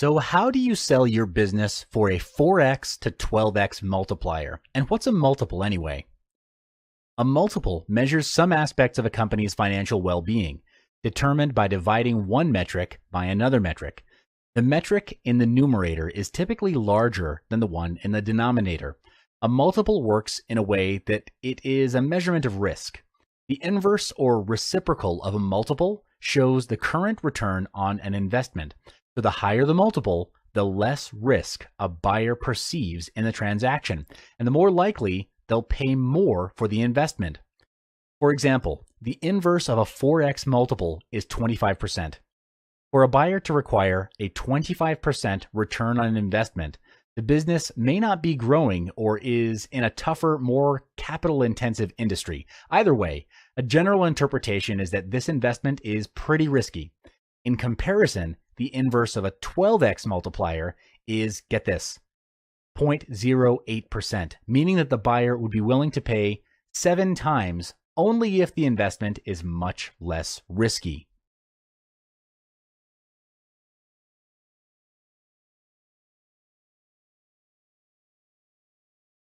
So how do you sell your business for a 4x to 12x multiplier? And what's a multiple anyway? A multiple measures some aspects of a company's financial well-being, determined by dividing one metric by another metric. The metric in the numerator is typically larger than the one in the denominator. A multiple works in a way that it is a measurement of risk. The inverse or reciprocal of a multiple shows the current return on an investment. So the higher the multiple, the less risk a buyer perceives in the transaction, and the more likely they'll pay more for the investment. For example, the inverse of a 4x multiple is 25%. For a buyer to require a 25% return on an investment, the business may not be growing or is in a tougher, more capital-intensive industry. Either way, a general interpretation is that this investment is pretty risky. In comparison, the inverse of a 12x multiplier is, get this, 0.08%, meaning that the buyer would be willing to pay 7 times only if the investment is much less risky.